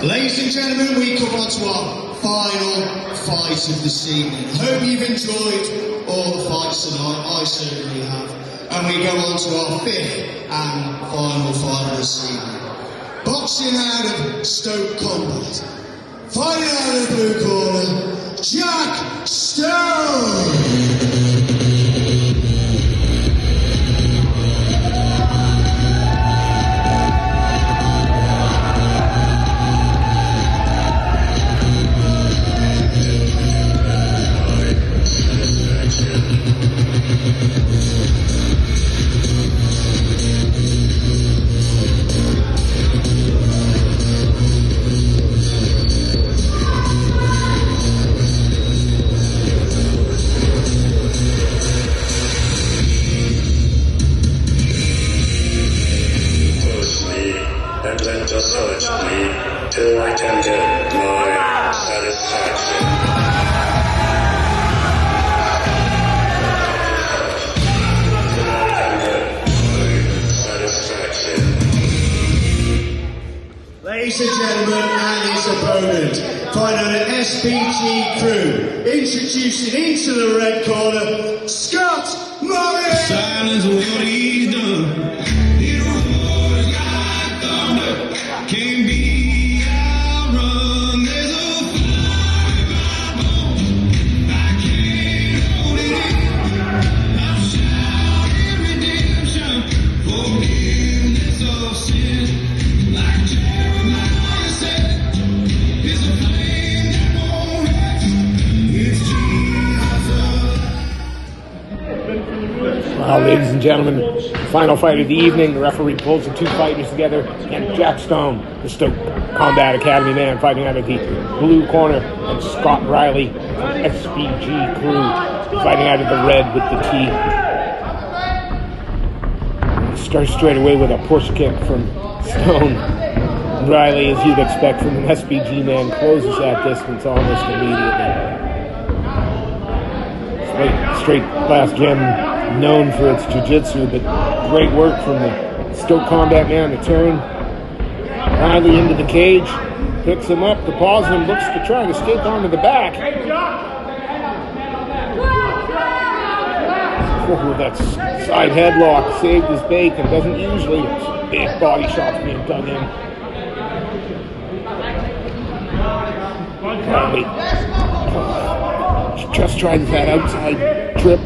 Ladies and gentlemen, we come on to our final fight of this evening. Hope you've enjoyed all the fights tonight. I certainly have. And we go on to our fifth and final fight of this evening. Boxing out of Stoke Combat. Fighting out of the blue corner, Jack Stone! And then just hurt me till I can get my satisfaction. Ladies and gentlemen, and his opponent, fighting out an SBG crew, introducing into the red corner, Scott Murray! Silence what he's done. Can't be outrun. There's a fire in my bones. I can't hold it in. I'm shouting redemption, forgiveness of sin. Like Jeremiah said, it's a flame that won't rest. It's Jesus. Well, ladies and gentlemen, final fight of the evening. The referee pulls the two fighters together, and Jack Stone, the Stoke Combat Academy man, fighting out of the blue corner, and Scott Riley, SBG crew, fighting out of the red with the T. He starts straight away with a push kick from Stone. Riley, as you'd expect from an SBG man, closes that distance almost immediately. Straight last gem, known for its jiu-jitsu, but great work from the Stoke Combat man to turn Riley into the cage, picks him up, deposits him, looks to try and escape onto the back. Oh, that side headlock saved his bacon. Doesn't usually. Big body shots being dug in. Riley just tried that outside trip.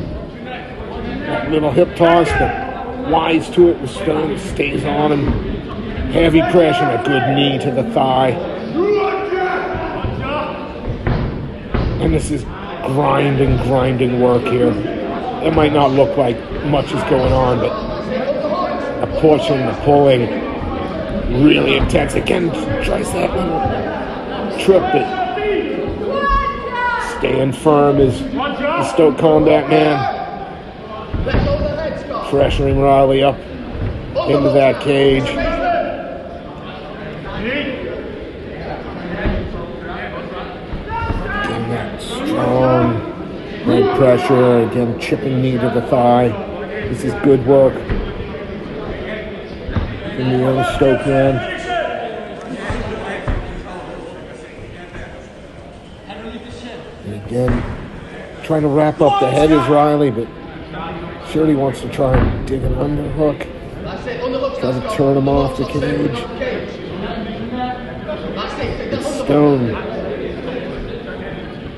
That little hip toss, but wise to it with Stone. Stays on him. Heavy pressure and a good knee to the thigh. And this is grinding work here. It might not look like much is going on, but the pushing, the pulling, really intense. Again, tries that little trip, but staying firm is the Stoke Combat man. Pressuring Riley up into that cage. Getting that strong leg pressure. Again, chipping knee to the thigh. This is good work from the young Stoke man. And again, trying to wrap up the head is Riley, but Shirley wants to try and dig an underhook. Try to turn him off the cage. But Stone,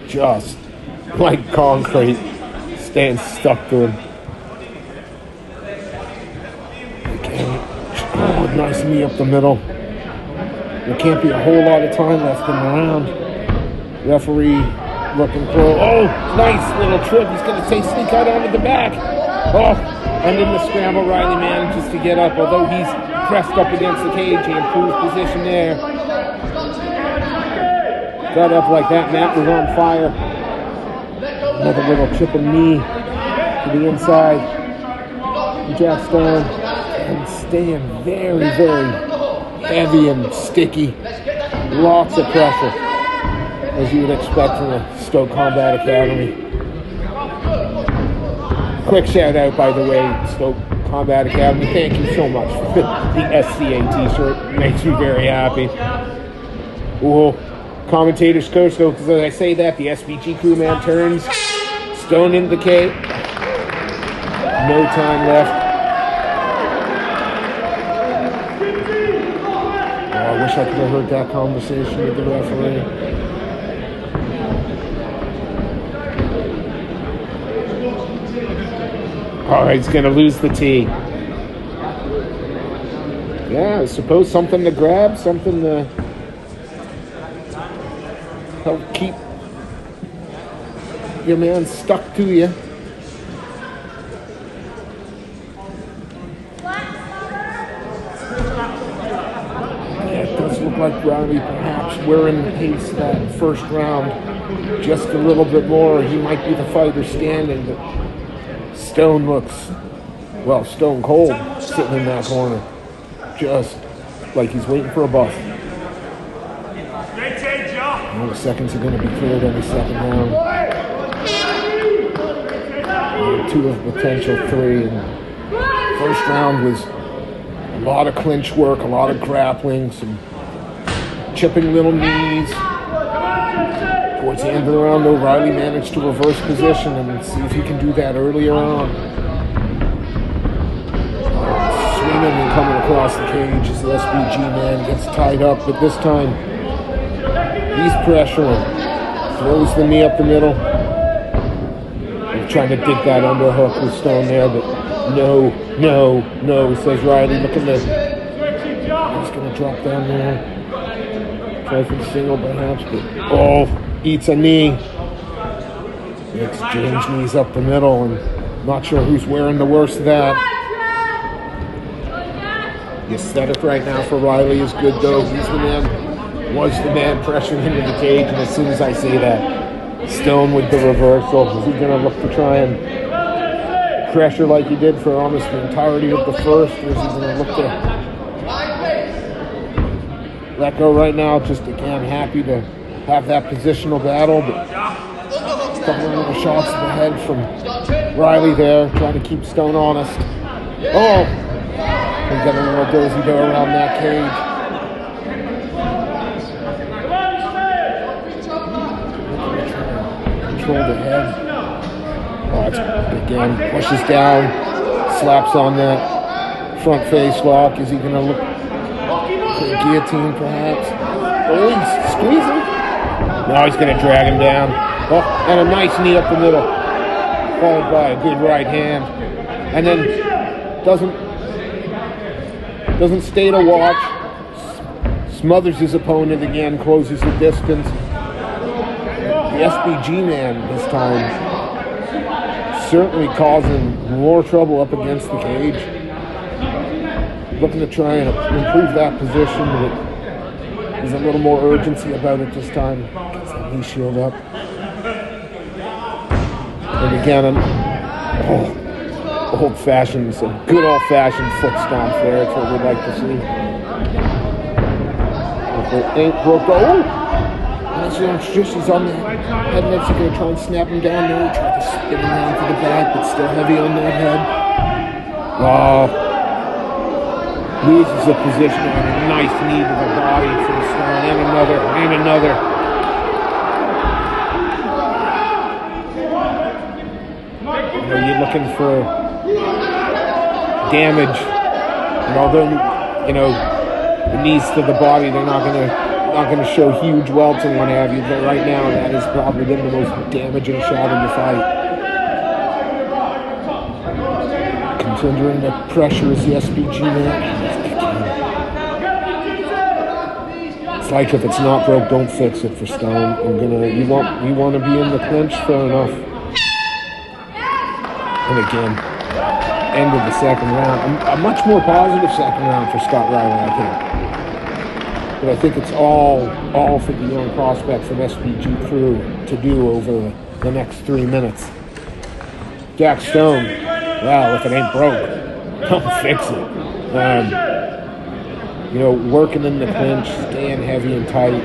just like concrete, staying stuck to him. Again, oh, nice knee up the middle. There can't be a whole lot of time left in the round. Referee looking for, oh, nice little trip. He's going to take sneak out onto the back. Oh, and in the scramble, Riley manages to get up. Although he's pressed up against the cage, he improves position there. Got up like that, mat was on fire. Another little chipping knee to the inside. Jack Stone, and staying very heavy and sticky. Lots of pressure, as you would expect from the Stoke Combat Academy. Quick shout out, by the way, Stoke Combat Academy. Thank you so much for the SCA t-shirt. Makes me very happy. Oh, commentators coach though, because as I say that, the SBG crew man turns. Stone into the cage. No time left. Oh, I wish I could have heard that conversation with the referee. Oh, he's going to lose the tee. Yeah, I suppose something to grab, something to help keep your man stuck to you. Yeah, it does look like Riley perhaps wearing the pace that first round just a little bit more. He might be the fighter standing, but Stone looks, well, stone cold sitting in that corner. Just like he's waiting for a bus. All the seconds are going to be cleared every second round. And 2 of potential 3. And first round was a lot of clinch work, a lot of grappling, some chipping little knees. Towards the end of the round, though, Riley managed to reverse position and see if he can do that earlier on. Swinging and coming across the cage as the SBG man gets tied up, but this time he's pressuring. Throws the knee up the middle. He's trying to dig that underhook with Stone there, but no, says Riley. Look at this. He's going to drop down there. Try for the single perhaps, but eats a knee. The exchange knees up the middle, and not sure who's wearing the worst of that. The aesthetic right now for Riley is good though. He's the man, was the man pressuring into the cage, and as soon as I say that, Stone with the reversal. Is he going to look to try and pressure like he did for almost the entirety of the first, or is he going to look to let go right now? Just again, happy to have that positional battle, but a couple of little shots to the head from Riley there, trying to keep Stone honest. Oh! We got a little dozy-do around that cage. Control the head. Oh, it's again, pushes down, slaps on that front face lock. Is he going to look for a guillotine perhaps? Oh, he's squeezing. Now he's going to drag him down. Oh, and a nice knee up the middle, followed by a good right hand. And then doesn't stay to watch, smothers his opponent again, closes the distance. The SBG man this time certainly causing more trouble up against the cage. Looking to try and improve that position, but there's a little more urgency about it this time. Gets that knee shield up. And again, old-fashioned, some good old-fashioned foot stomp there. That's what we'd like to see. If it ain't broke, she's on the head next. He's going to try and snap him down there. He tried to spin him down to the back, but still heavy on that head. Loses a position on a nice knee to the body from Stone, and another. You're looking for damage, and although the knees to the body, they're not going to show huge welts and what have you, but right now that has probably been the most damaging shot in the fight. Continuing to pressure is the SBG man. It's like if it's not broke, don't fix it for Stone. You want to be in the clinch, fair enough. And again, end of the second round. A much more positive second round for Scott Riley, I think. But I think it's all for the young prospect from SBG crew to do over the next 3 minutes. Jack Stone, well, if it ain't broke, don't fix it. Working in the clinch, staying heavy and tight.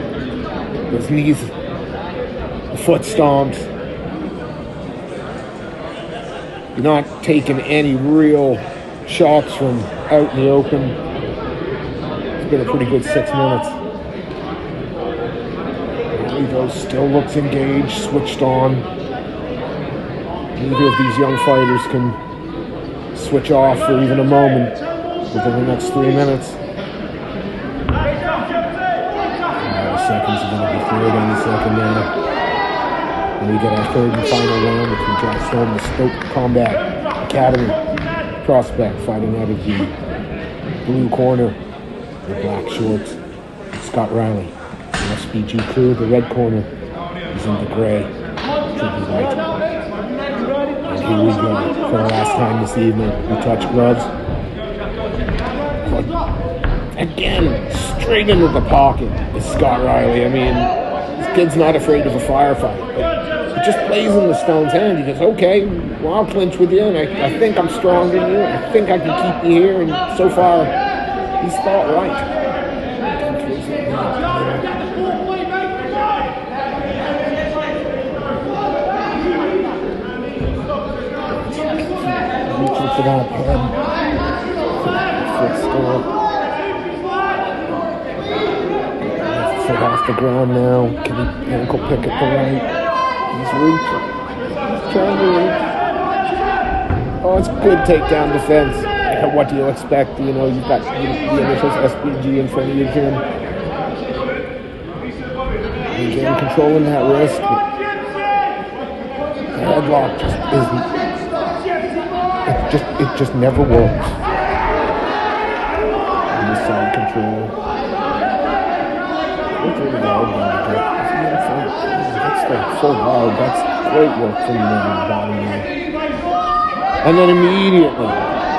Those knees, the foot stomps. You're not taking any real shots from out in the open. It's been a pretty good 6 minutes. physically, though, still looks engaged, switched on. Neither of these young fighters can switch off for even a moment within the next 3 minutes. Seconds are going to be third any second now. And we get our third and final round between Jack Stone and the Stoke Combat Academy prospect fighting out of the blue corner, the black shorts, Scott Riley. The SBG crew, the red corner, is in the gray, tricky white. And here we go for the last time this evening. We touch gloves. Again, straight into the pocket is Scott Riley. I mean, this kid's not afraid of a firefight. He just plays in the Stone's hand. He goes, okay, well, I'll clinch with you, and I think I'm stronger than you. I think I can keep you here, and so far, he's thought right. Reaching for that head. Foot still. Foot off the ground now. Can he ankle pick at the right? He's reaching. He's trying to reach. Oh, it's good takedown defense. What do you expect? You know, you've got the initials SBG in front of you, Jim. He's in controlling that wrist. But the headlock just isn't. It just never works. And the side control. That's really hard to get. That's the full guard. That's great work from the bottom there. And then immediately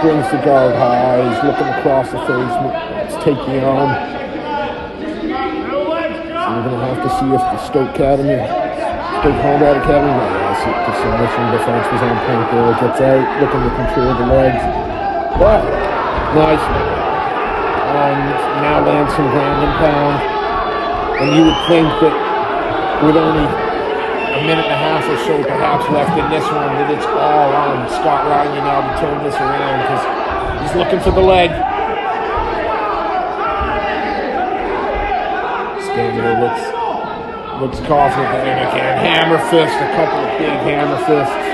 brings the guard high. He's looking across the face. It's taking on. So we're going to have to see if the Stoke Combat Academy, the submission defense was on point there. It gets out, looking to control the legs. But nice. And now lands some ground and pound. And you would think that with only a minute and a half or so perhaps left in this one, that it's all on Scott Riley now to turn this around, because he's looking for the leg. Stamina looks confident, and again, hammer fist, a couple of big hammer fists.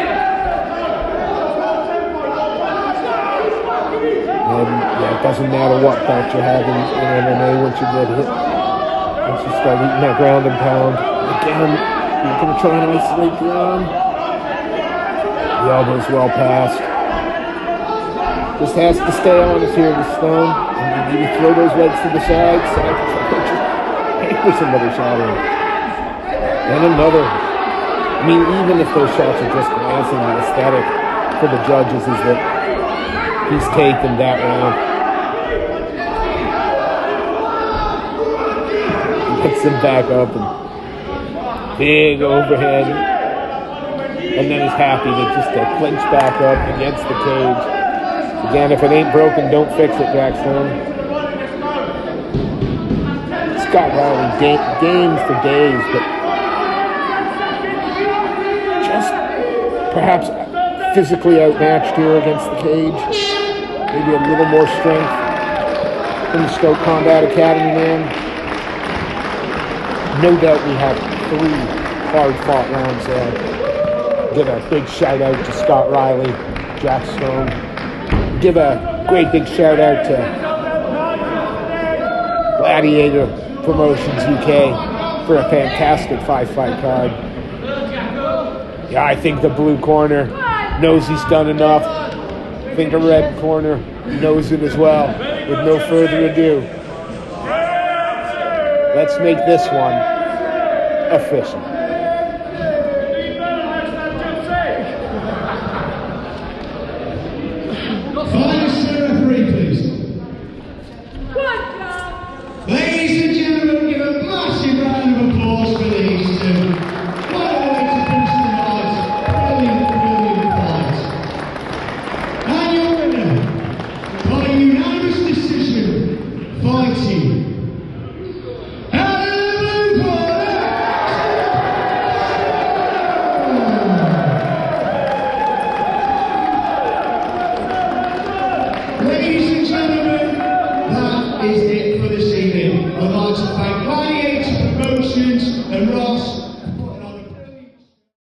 And yeah, it doesn't matter what belt you have in MMA once you get hit. Once you start eating that ground and pound. Again, you're going to try and isolate the arm. The elbow's well passed. Just has to stay honest here, the Stone. And you throw those legs to the side. Just somebody shot in. And another. I mean, even if those shots are just glancing, the aesthetic for the judges is that he's taken that round. He picks him back up and big overhead. And then he's happy to just clinch back up against the cage. Again, if it ain't broken, don't fix it, Jackson. Scott Riley game for days, but just perhaps physically outmatched here against the cage. Maybe a little more strength from the Stoke Combat Academy man. No doubt we have 3 hard-fought rounds there. Give a big shout-out to Scott Riley, Jack Stone. Give a great big shout-out to Gladiator Promotions UK for a fantastic 5-fight card. Yeah, I think the blue corner knows he's done enough. I think the red corner knows it as well. With no further ado, let's make this one official. Referee, please. Ladies and gentlemen, give a massive round of applause for these two. What a way to finish the night. Brilliant fight. And your winner, by unanimous decision, fighting out of the blue corner, and Ross